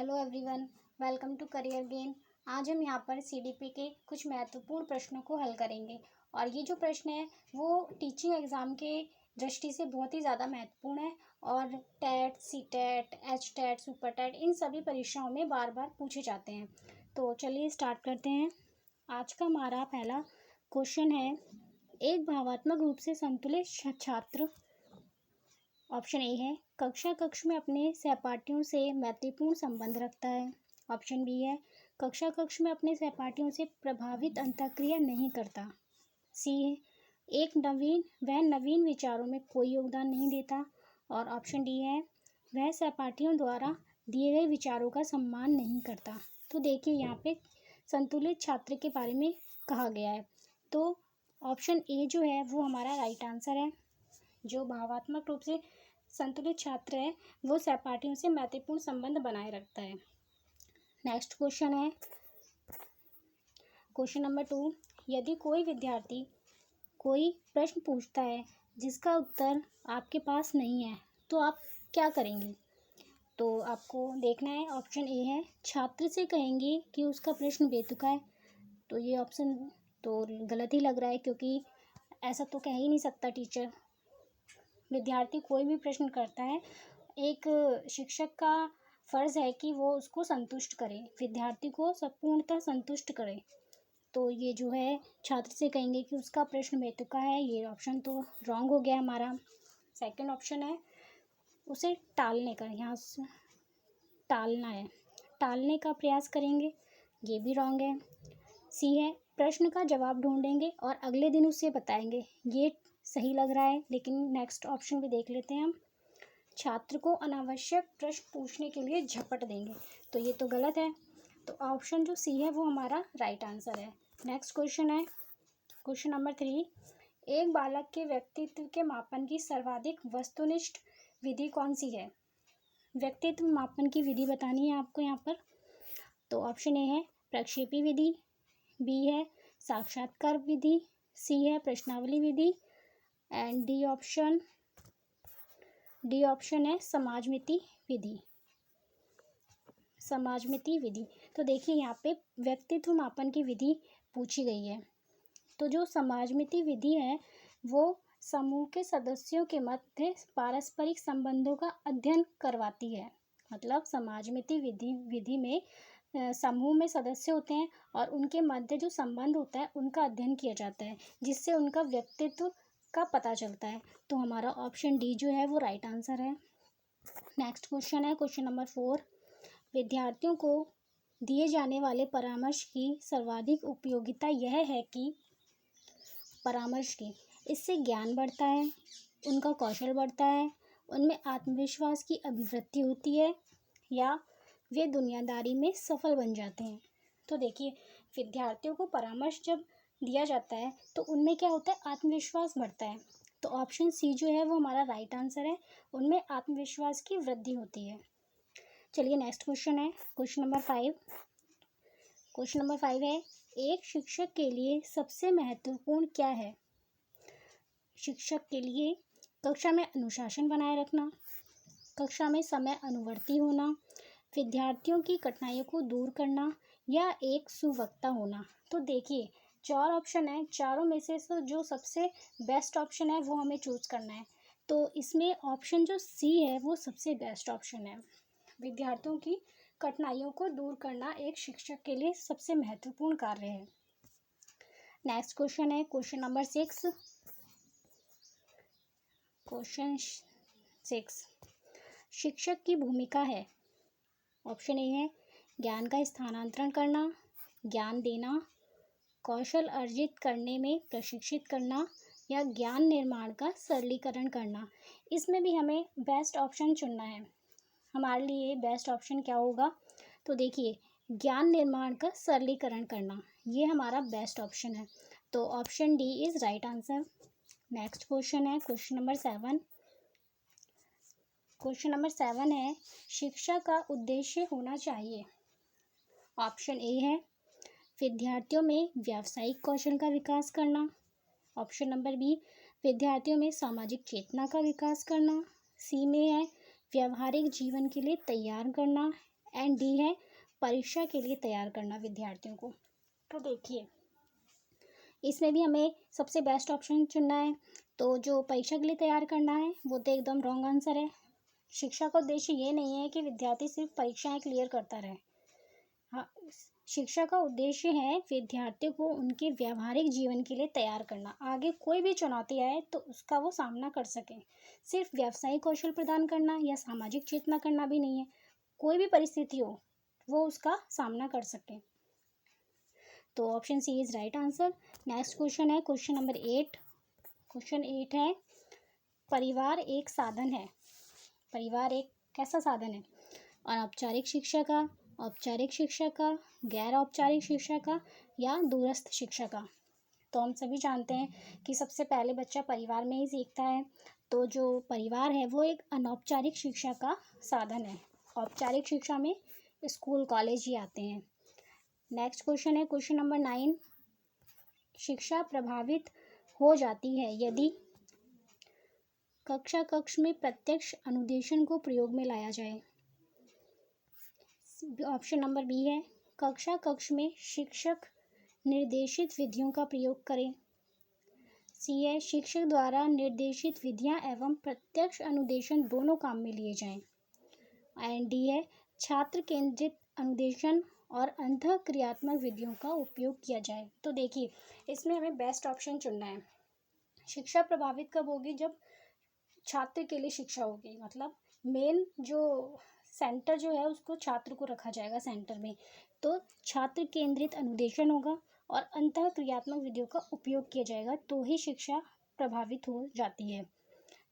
Hello everyone, welcome to career gain. आज हम यहाँ पर सीडीपी के कुछ महत्वपूर्ण प्रश्नों को हल करेंगे और ये जो प्रश्न है वो टीचिंग एग्ज़ाम के दृष्टि से बहुत ही ज़्यादा महत्वपूर्ण है और TET, C TET, H TET, super TET इन सभी परीक्षाओं में बार बार पूछे जाते हैं। तो चलिए स्टार्ट करते हैं। आज का हमारा पहला क्वेश्चन है, एक भावात्मक रूप से संतुलित छात्र। ऑप्शन ए है कक्ष में अपने सहपाठियों से मैत्रीपूर्ण संबंध रखता है। ऑप्शन बी है कक्ष में अपने सहपाठियों से प्रभावित अंतःक्रिया नहीं करता। सी है वह नवीन विचारों में कोई योगदान नहीं देता। और ऑप्शन डी है वह सहपाठियों द्वारा दिए गए विचारों का सम्मान नहीं करता। तो देखिए यहाँ पे संतुलित छात्र के बारे में कहा गया है, तो ऑप्शन ए जो है वो हमारा राइट आंसर है। जो भावात्मक रूप से संतुलित छात्र है वो सहपाठियों से मैत्रीपूर्ण संबंध बनाए रखता है। नेक्स्ट क्वेश्चन है क्वेश्चन नंबर 2। यदि कोई विद्यार्थी कोई प्रश्न पूछता है जिसका उत्तर आपके पास नहीं है तो आप क्या करेंगे? तो आपको देखना है। ऑप्शन ए है छात्र से कहेंगे कि उसका प्रश्न बेतुका है। तो ये ऑप्शन तो गलत ही लग रहा है, क्योंकि ऐसा तो कह ही नहीं सकता टीचर। विद्यार्थी कोई भी प्रश्न करता है, एक शिक्षक का फ़र्ज़ है कि वो उसको संतुष्ट करे, विद्यार्थी को पूर्णतः संतुष्ट करे। तो ये जो है छात्र से कहेंगे कि उसका प्रश्न बेतुका है, ये ऑप्शन तो रॉन्ग हो गया हमारा। सेकंड ऑप्शन है उसे टालने का, यहाँ से टालना है, टालने का प्रयास करेंगे, ये भी रॉन्ग है। सी है प्रश्न का जवाब ढूंढेंगे और अगले दिन उसे बताएंगे, ये सही लग रहा है। लेकिन नेक्स्ट ऑप्शन भी देख लेते हैं हम। छात्र को अनावश्यक प्रश्न पूछने के लिए झपट देंगे, तो ये तो गलत है। तो ऑप्शन जो सी है वो हमारा राइट आंसर है। नेक्स्ट क्वेश्चन है क्वेश्चन नंबर 3। एक बालक के व्यक्तित्व के मापन की सर्वाधिक वस्तुनिष्ठ विधि कौन सी है? व्यक्तित्व मापन की विधि बतानी है आपको यहाँ पर। तो ऑप्शन ए है प्रक्षेपी विधि, बी है साक्षात्कार विधि, सी है प्रश्नावली विधि एंड डी ऑप्शन है समाजमिति विधि। समाजमिति विधि। तो देखिए यहाँ पे व्यक्तित्व मापन की विधि पूछी गई है। तो जो समाजमिति विधि है वो समूह के सदस्यों के मध्य पारस्परिक संबंधों का अध्ययन करवाती है। मतलब समाजमिति विधि में समूह में सदस्य होते हैं और उनके मध्य जो संबंध होता है उनका अध्ययन किया जाता है, जिससे उनका व्यक्तित्व का पता चलता है। तो हमारा ऑप्शन डी जो है वो राइट आंसर है। नेक्स्ट क्वेश्चन है क्वेश्चन नंबर 4। विद्यार्थियों को दिए जाने वाले परामर्श की सर्वाधिक उपयोगिता यह है कि परामर्श की इससे ज्ञान बढ़ता है, उनका कौशल बढ़ता है, उनमें आत्मविश्वास की अभिवृद्धि होती है या वे दुनियादारी में सफल बन जाते हैं। तो देखिए विद्यार्थियों को परामर्श जब दिया जाता है तो उनमें क्या होता है, आत्मविश्वास बढ़ता है। तो ऑप्शन सी जो है वो हमारा राइट आंसर है, उनमें आत्मविश्वास की वृद्धि होती है। चलिए नेक्स्ट क्वेश्चन है क्वेश्चन नंबर 5। क्वेश्चन नंबर 5 है एक शिक्षक के लिए सबसे महत्वपूर्ण क्या है? शिक्षक के लिए कक्षा में अनुशासन बनाए रखना, कक्षा में समय अनुवर्ती होना, विद्यार्थियों की कठिनाइयों को दूर करना या एक सुवक्ता होना। तो देखिए 4 ऑप्शन है, चारों में से जो सबसे बेस्ट ऑप्शन है वो हमें चूज़ करना है। तो इसमें ऑप्शन जो सी है वो सबसे बेस्ट ऑप्शन है। विद्यार्थियों की कठिनाइयों को दूर करना एक शिक्षक के लिए सबसे महत्वपूर्ण कार्य है। नेक्स्ट क्वेश्चन है क्वेश्चन नंबर 6। क्वेश्चन 6 शिक्षक की भूमिका है। ऑप्शन ए है ज्ञान का स्थानांतरण करना, ज्ञान देना, कौशल अर्जित करने में प्रशिक्षित करना या ज्ञान निर्माण का सरलीकरण करना। इसमें भी हमें बेस्ट ऑप्शन चुनना है। हमारे लिए बेस्ट ऑप्शन क्या होगा? तो देखिए ज्ञान निर्माण का सरलीकरण करना, ये हमारा बेस्ट ऑप्शन है। तो option D is right answer. Next question है क्वेश्चन नंबर 7। क्वेश्चन नंबर 7 है शिक्षा का उद्देश्य होना चाहिए। ऑप्शन ए है विद्यार्थियों में व्यावसायिक कौशल का विकास करना, ऑप्शन नंबर बी विद्यार्थियों में सामाजिक चेतना का विकास करना, सी में है व्यवहारिक जीवन के लिए तैयार करना एंड डी है परीक्षा के लिए तैयार करना विद्यार्थियों को। तो देखिए इसमें भी हमें सबसे बेस्ट ऑप्शन चुनना है। तो जो परीक्षा के लिए तैयार करना है वो तो एकदम रॉन्ग आंसर है। शिक्षा का उद्देश्य ये नहीं है कि विद्यार्थी सिर्फ परीक्षाएं क्लियर करता रहे। हाँ, शिक्षा का उद्देश्य है विद्यार्थियों को उनके व्यावहारिक जीवन के लिए तैयार करना, आगे कोई भी चुनौती आए तो उसका वो सामना कर सके। सिर्फ व्यावसायिक कौशल प्रदान करना या सामाजिक चेतना करना भी नहीं है, कोई भी परिस्थिति हो वो उसका सामना कर सके। तो option C is right answer. Next question है क्वेश्चन नंबर 8। क्वेश्चन 8 है परिवार एक साधन है। परिवार एक कैसा साधन है? अनौपचारिक शिक्षा का, औपचारिक शिक्षा का, गैर औपचारिक शिक्षा का या दूरस्थ शिक्षा का। तो हम सभी जानते हैं कि सबसे पहले बच्चा परिवार में ही सीखता है। तो जो परिवार है वो एक अनौपचारिक शिक्षा का साधन है। औपचारिक शिक्षा में स्कूल कॉलेज ही आते हैं। नेक्स्ट क्वेश्चन है क्वेश्चन नंबर 9। शिक्षा प्रभावित हो जाती है यदि कक्ष में प्रत्यक्ष अनुदेशन को प्रयोग में लाया जाए। ऑप्शन नंबर बी है कक्ष में शिक्षक निर्देशित विधियों का प्रयोग करें। सी है शिक्षक द्वारा निर्देशित विधियां एवं प्रत्यक्ष अनुदेशन दोनों काम में लिए जाएं। एंड डी है छात्र केंद्रित अनुदेशन और अंतःक्रियात्मक विधियों का उपयोग किया जाए। तो देखिए इसमें हमें बेस्ट ऑप्शन चुनना है। शिक्षा प्रभावित कब होगी? जब छात्र के लिए शिक्षा होगी, मतलब मेन जो सेंटर जो है उसको छात्र को रखा जाएगा सेंटर में। तो छात्र केंद्रित अनुदेशन होगा और अंतःक्रियात्मक विधियों का उपयोग किया जाएगा तो ही शिक्षा प्रभावित हो जाती है।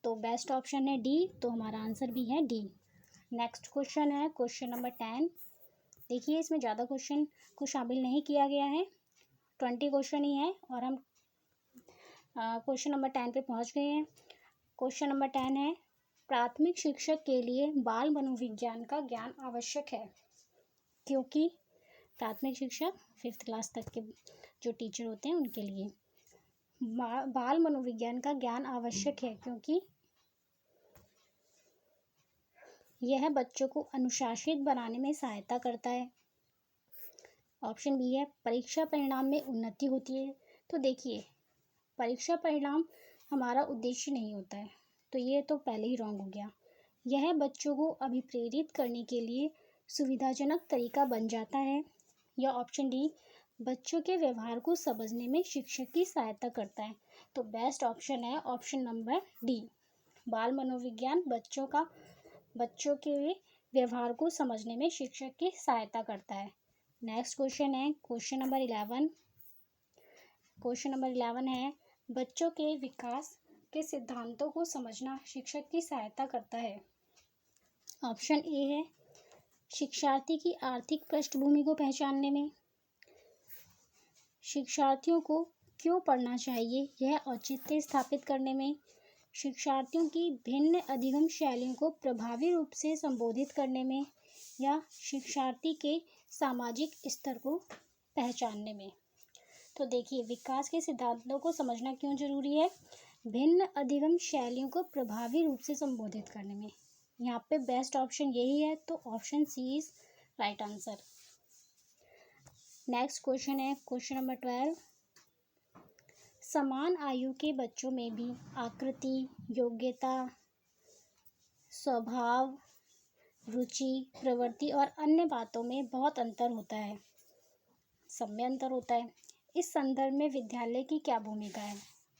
तो बेस्ट ऑप्शन है डी। तो हमारा आंसर भी है डी। नेक्स्ट क्वेश्चन है क्वेश्चन नंबर 10। देखिए इसमें ज़्यादा क्वेश्चन को शामिल नहीं किया गया है, 20 क्वेश्चन ही है और हम क्वेश्चन नंबर 10 पे पहुंच गए हैं। क्वेश्चन नंबर 10 है प्राथमिक शिक्षक के लिए बाल मनोविज्ञान का ज्ञान आवश्यक है क्योंकि प्राथमिक शिक्षक 5th क्लास तक के जो टीचर होते हैं उनके लिए बाल मनोविज्ञान का ज्ञान आवश्यक है क्योंकि यह बच्चों को अनुशासित बनाने में सहायता करता है। ऑप्शन बी है परीक्षा परिणाम में उन्नति होती है। तो देखिए परीक्षा परिणाम हमारा उद्देश्य नहीं होता है, तो ये तो पहले ही रॉन्ग हो गया। यह बच्चों को अभिप्रेरित करने के लिए सुविधाजनक तरीका बन जाता है। या ऑप्शन डी बच्चों के व्यवहार को समझने में शिक्षक की सहायता करता है। तो बेस्ट ऑप्शन है ऑप्शन नंबर डी। बाल मनोविज्ञान बच्चों के व्यवहार को समझने में शिक्षक की सहायता करता है। नेक्स्ट क्वेश्चन है क्वेश्चन नंबर 11। क्वेश्चन नंबर 11 है बच्चों के विकास के सिद्धांतों को समझना शिक्षक की सहायता करता है। ऑप्शन ए है शिक्षार्थी की आर्थिक पृष्ठभूमि को पहचानने में, शिक्षार्थियों को क्यों पढ़ना चाहिए यह औचित्य स्थापित करने में, शिक्षार्थियों की भिन्न अधिगम शैलियों को प्रभावी रूप से संबोधित करने में या शिक्षार्थी के सामाजिक स्तर को पहचानने में। तो देखिए विकास के सिद्धांतों को समझना क्यों जरूरी है? भिन्न अधिगम शैलियों को प्रभावी रूप से संबोधित करने में। यहाँ पे बेस्ट ऑप्शन यही है, तो option C is right answer. Next question है क्वेश्चन नंबर 12। समान आयु के बच्चों में भी आकृति, योग्यता, स्वभाव, रुचि, प्रवृत्ति और अन्य बातों में बहुत अंतर होता है। सब में अंतर होता है। इस संदर्भ में विद्यालय की क्या भूमिका है?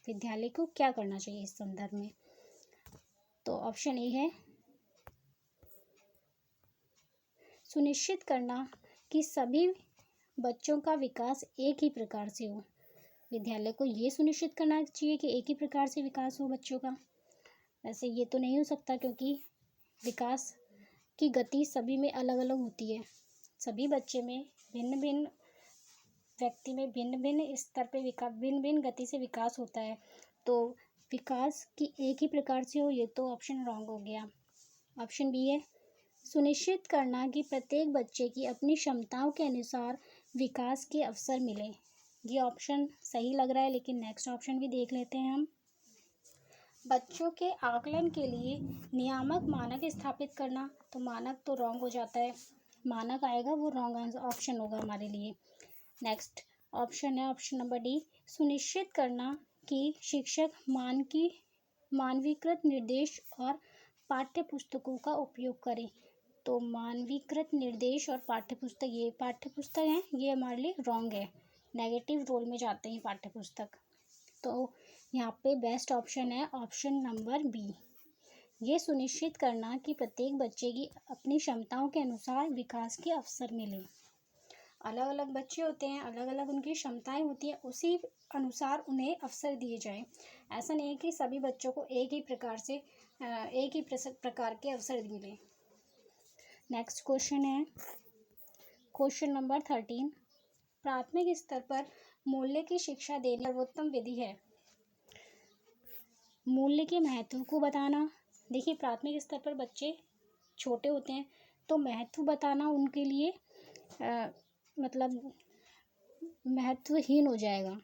विद्यालय को क्या करना चाहिए इस संदर्भ में? तो ऑप्शन ए है सुनिश्चित करना कि सभी बच्चों का विकास एक ही प्रकार से हो। विद्यालय को ये सुनिश्चित करना चाहिए कि एक ही प्रकार से विकास हो बच्चों का। वैसे ये तो नहीं हो सकता क्योंकि विकास की गति सभी में अलग अलग होती है। सभी बच्चे में भिन्न भिन्न व्यक्ति में भिन्न भिन्न स्तर पे भिन्न भिन्न गति से विकास होता है। तो विकास की एक ही प्रकार से हो, ये तो ऑप्शन रॉन्ग हो गया। ऑप्शन बी है सुनिश्चित करना कि प्रत्येक बच्चे की अपनी क्षमताओं के अनुसार विकास के अवसर मिले। ये ऑप्शन सही लग रहा है, लेकिन नेक्स्ट ऑप्शन भी देख लेते हैं हम। बच्चों के आकलन के लिए नियामक मानक स्थापित करना, तो मानक तो रॉन्ग हो जाता है। मानक आएगा वो रॉन्ग आंसर ऑप्शन होगा हमारे लिए। नेक्स्ट ऑप्शन है ऑप्शन नंबर डी, सुनिश्चित करना कि शिक्षक मानवीकृत निर्देश और पाठ्य पुस्तकों का उपयोग करें। तो मानवीकृत निर्देश और पाठ्य पुस्तक, ये पाठ्य पुस्तक हैं, ये हमारे लिए रॉन्ग है, नेगेटिव रोल में जाते हैं पाठ्य पुस्तक। तो यहाँ पे बेस्ट ऑप्शन है ऑप्शन नंबर बी, ये सुनिश्चित करना कि प्रत्येक बच्चे की अपनी क्षमताओं के अनुसार विकास के अवसर मिले। अलग अलग बच्चे होते हैं, अलग अलग उनकी क्षमताएं होती हैं, उसी अनुसार उन्हें अवसर दिए जाएं। ऐसा नहीं है कि सभी बच्चों को एक ही प्रकार के अवसर मिले। नेक्स्ट क्वेश्चन है क्वेश्चन नंबर 13, प्राथमिक स्तर पर मूल्य की शिक्षा देने की सर्वोत्तम विधि है। मूल्य के महत्व को बताना। देखिए प्राथमिक स्तर पर बच्चे छोटे होते हैं, तो महत्व बताना उनके लिए मतलब महत्वहीन हो जाएगा।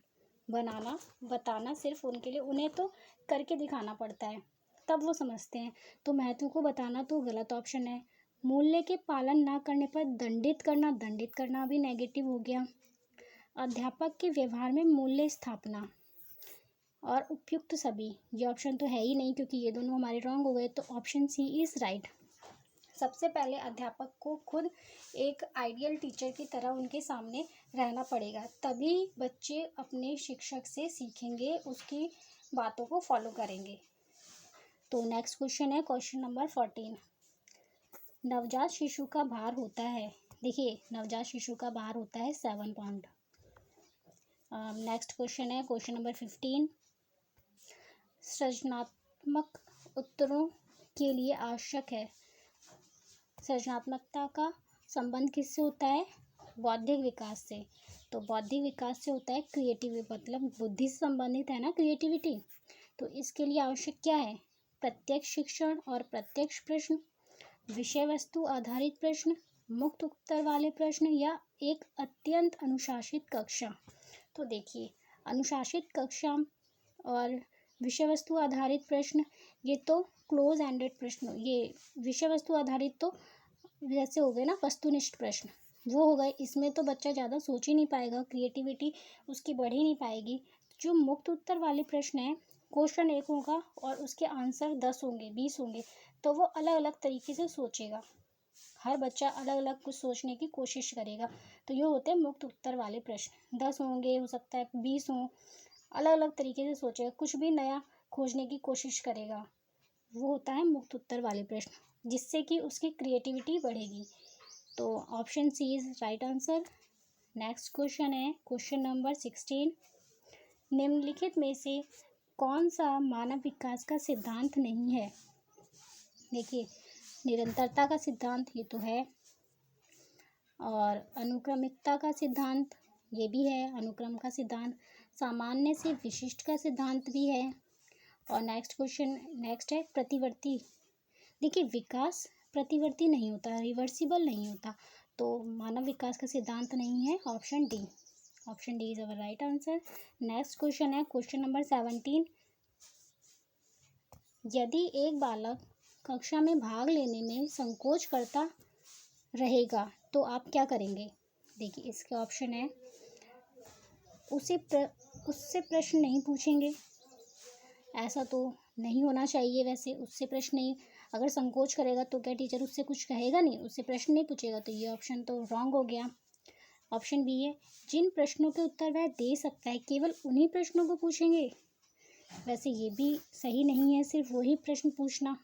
बताना सिर्फ उनके लिए, उन्हें तो करके दिखाना पड़ता है तब वो समझते हैं। तो महत्व को बताना तो गलत ऑप्शन है। मूल्य के पालन ना करने पर दंडित करना भी नेगेटिव हो गया। अध्यापक के व्यवहार में मूल्य स्थापना और उपयुक्त सभी, ये ऑप्शन तो है ही नहीं क्योंकि ये दोनों हमारे रॉन्ग हो गए। तो ऑप्शन सी इज राइट। सबसे पहले अध्यापक को खुद एक आइडियल टीचर की तरह उनके सामने रहना पड़ेगा, तभी बच्चे अपने शिक्षक से सीखेंगे, उसकी बातों को फॉलो करेंगे। तो नेक्स्ट क्वेश्चन है क्वेश्चन नंबर 14, नवजात शिशु का भार होता है। देखिए नवजात शिशु का भार होता है 7 पाउंड। नेक्स्ट क्वेश्चन है क्वेश्चन नंबर 15, सृजनात्मक उत्तरों के लिए आवश्यक है। सृजनात्मकता का संबंध किससे होता है? बौद्धिक विकास से। तो बौद्धिक विकास से होता है क्रिएटिविटी, मतलब बुद्धि से संबंधित है ना क्रिएटिविटी। तो इसके लिए आवश्यक क्या है? प्रत्यक्ष शिक्षण और प्रत्यक्ष प्रश्न, विषय वस्तु आधारित प्रश्न, मुक्त उत्तर वाले प्रश्न, या एक अत्यंत अनुशासित कक्षा। तो देखिए अनुशासित कक्षा और विषय वस्तु आधारित प्रश्न, ये तो क्लोज एंडेड प्रश्न, ये विषय वस्तु आधारित तो जैसे हो गए ना वस्तुनिष्ठ प्रश्न, वो हो गए। इसमें तो बच्चा ज़्यादा सोच ही नहीं पाएगा, क्रिएटिविटी उसकी बढ़ ही नहीं पाएगी। जो मुक्त उत्तर वाले प्रश्न हैं, क्वेश्चन एक होगा और उसके आंसर 10 होंगे 20 होंगे, तो वो अलग अलग तरीके से सोचेगा। हर बच्चा अलग अलग कुछ सोचने की कोशिश करेगा। तो ये होते हैं मुक्त उत्तर वाले प्रश्न, 10 होंगे, हो सकता है 20 हों, अलग अलग तरीके से सोचेगा, कुछ भी नया खोजने की कोशिश करेगा। वो होता है मुक्त उत्तर वाले प्रश्न, जिससे कि उसकी क्रिएटिविटी बढ़ेगी। तो option C is right answer. Next question है क्वेश्चन नंबर 16, निम्नलिखित में से कौन सा मानव विकास का सिद्धांत नहीं है? देखिए निरंतरता का सिद्धांत ये तो है, और अनुक्रमिकता का सिद्धांत ये भी है, अनुक्रम का सिद्धांत, सामान्य से विशिष्ट का सिद्धांत भी है। और नेक्स्ट है प्रतिवर्ती। देखिए विकास प्रतिवर्ती नहीं होता, रिवर्सिबल नहीं होता, तो मानव विकास का सिद्धांत नहीं है। Option D is our right answer. Next question है क्वेश्चन नंबर 17, यदि एक बालक कक्षा में भाग लेने में संकोच करता रहेगा तो आप क्या करेंगे? देखिए इसके ऑप्शन है, उससे प्रश्न नहीं पूछेंगे, ऐसा तो नहीं होना चाहिए। वैसे उससे प्रश्न नहीं, अगर संकोच करेगा तो क्या टीचर उससे कुछ कहेगा नहीं, उससे प्रश्न नहीं पूछेगा, तो ये ऑप्शन तो रॉन्ग हो गया। ऑप्शन बी है, जिन प्रश्नों के उत्तर वह दे सकता है केवल उन्हीं प्रश्नों को पूछेंगे। वैसे ये भी सही नहीं है सिर्फ वही प्रश्न पूछना।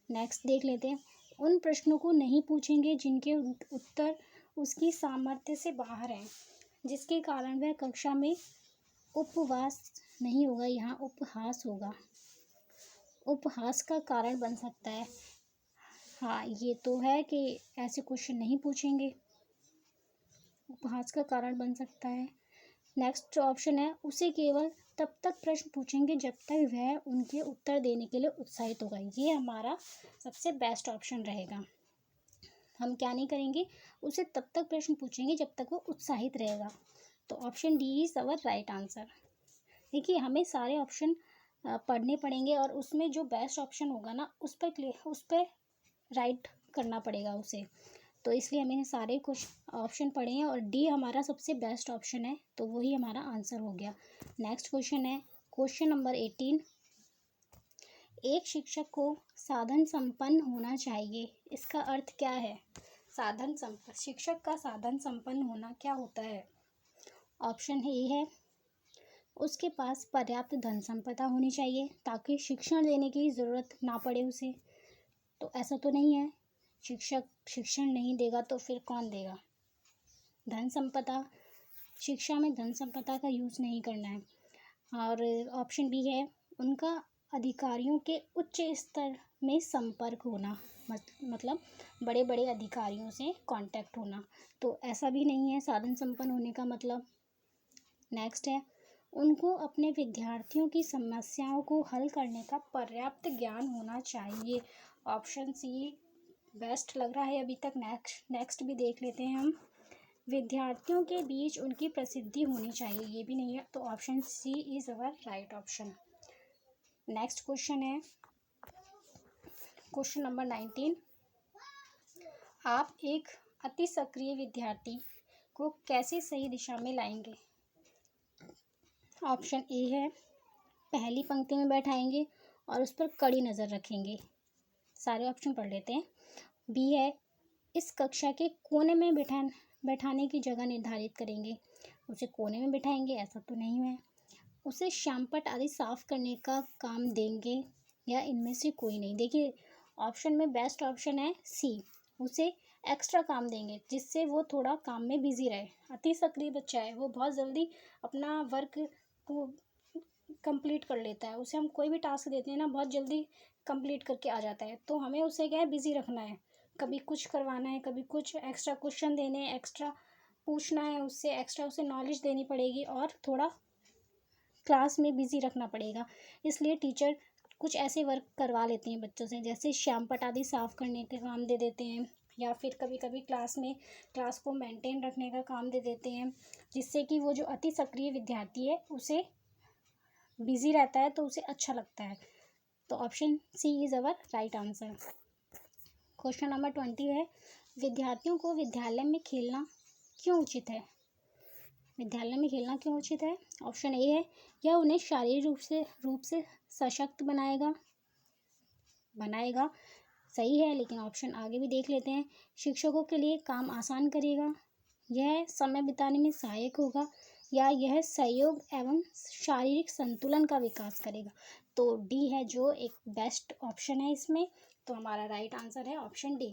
नेक्स्ट देख लेते हैं, उन प्रश्नों को नहीं पूछेंगे जिनके उत्तर उसकी सामर्थ्य से बाहर हैं, जिसके कारण वह कक्षा में उपवास नहीं होगा, यहाँ उपहास होगा, उपहास का कारण बन सकता है। हाँ ये तो है कि ऐसे क्वेश्चन नहीं पूछेंगे, उपहास का कारण बन सकता है। नेक्स्ट ऑप्शन है, उसे केवल तब तक प्रश्न पूछेंगे जब तक वह उनके उत्तर देने के लिए उत्साहित होगा। ये हमारा सबसे बेस्ट ऑप्शन रहेगा। हम क्या नहीं करेंगे, उसे तब तक प्रश्न पूछेंगे जब तक वो उत्साहित रहेगा। तो option D is our right answer. देखिए हमें सारे ऑप्शन पढ़ने पड़ेंगे और उसमें जो बेस्ट ऑप्शन होगा ना उस पर राइट करना पड़ेगा उसे। तो इसलिए हमने सारे कुछ ऑप्शन पढ़े हैं और डी हमारा सबसे बेस्ट ऑप्शन है, तो वही हमारा आंसर हो गया। नेक्स्ट क्वेश्चन है क्वेश्चन नंबर 18। एक शिक्षक को साधन संपन्न होना चाहिए, इसका अर्थ क्या है? साधन संपन्न, शिक्षक का साधन संपन्न होना क्या होता है? ऑप्शन ए है उसके पास पर्याप्त धन संपदा होनी चाहिए ताकि शिक्षण देने की ज़रूरत ना पड़े उसे। तो ऐसा तो नहीं है, शिक्षक शिक्षण नहीं देगा तो फिर कौन देगा? धन संपदा, शिक्षा में धन संपदा का यूज़ नहीं करना है। और ऑप्शन बी है उनका अधिकारियों के उच्च स्तर में संपर्क होना, मतलब बड़े बड़े अधिकारियों से कांटेक्ट होना। तो ऐसा भी नहीं है साधन संपन्न होने का मतलब। नेक्स्ट है उनको अपने विद्यार्थियों की समस्याओं को हल करने का पर्याप्त ज्ञान होना चाहिए। ऑप्शन सी बेस्ट लग रहा है अभी तक। नेक्स्ट भी देख लेते हैं हम। विद्यार्थियों के बीच उनकी प्रसिद्धि होनी चाहिए, ये भी नहीं है, तो option C is our right option. Next question है क्वेश्चन नंबर 19। आप एक अति सक्रिय विद्यार्थी को कैसे सही दिशा में लाएंगे? ऑप्शन ए है पहली पंक्ति में बैठाएंगे और उस पर कड़ी नज़र रखेंगे। सारे ऑप्शन पढ़ लेते हैं। बी है इस कक्षा के कोने में बैठाने की जगह निर्धारित करेंगे, उसे कोने में बिठाएंगे ऐसा तो नहीं है। उसे श्यामपट्ट आदि साफ करने का काम देंगे या इनमें से कोई नहीं। देखिए ऑप्शन में बेस्ट ऑप्शन है सी, उसे एक्स्ट्रा काम देंगे जिससे वो थोड़ा काम में बिजी रहे। अति सक्रिय बच्चा है, वो बहुत जल्दी अपना वर्क को कंप्लीट कर लेता है, उसे हम कोई भी टास्क देते हैं ना बहुत जल्दी कंप्लीट करके आ जाता है। तो हमें उसे क्या है बिजी रखना है, कभी कुछ करवाना है, कभी कुछ एक्स्ट्रा क्वेश्चन देने, एक्स्ट्रा पूछना है उससे, एक्स्ट्रा उसे नॉलेज देनी पड़ेगी और थोड़ा क्लास में बिजी रखना पड़ेगा। इसलिए टीचर कुछ ऐसे वर्क करवा लेते हैं बच्चों से, जैसे श्यामपट्ट आदि साफ करने का काम दे देते हैं या फिर कभी कभी क्लास को मेंटेन रखने का काम दे देते हैं, जिससे कि वो जो अति सक्रिय विद्यार्थी है उसे बिजी रहता है तो उसे अच्छा लगता है। तो option C is our right answer. Question number 20 है विद्यार्थियों को विद्यालय में खेलना क्यों उचित है? विद्यालय में खेलना क्यों उचित है? ऑप्शन ए है यह उन्हें शारीरिक रूप से सशक्त बनाएगा, सही है, लेकिन ऑप्शन आगे भी देख लेते हैं। शिक्षकों के लिए काम आसान करेगा, यह समय बिताने में सहायक होगा, या यह सहयोग एवं शारीरिक संतुलन का विकास करेगा। तो डी है जो एक बेस्ट ऑप्शन है इसमें, तो हमारा राइट आंसर है ऑप्शन डी।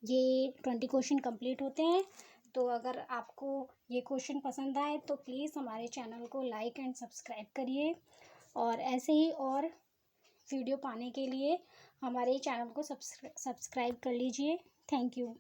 ये 20 क्वेश्चन कंप्लीट होते हैं। तो अगर आपको ये क्वेश्चन पसंद आए तो प्लीज़ हमारे चैनल को लाइक एंड सब्सक्राइब करिए, और ऐसे ही और वीडियो पाने के लिए हमारे चैनल को सब्सक्राइब कर लीजिए। Thank you.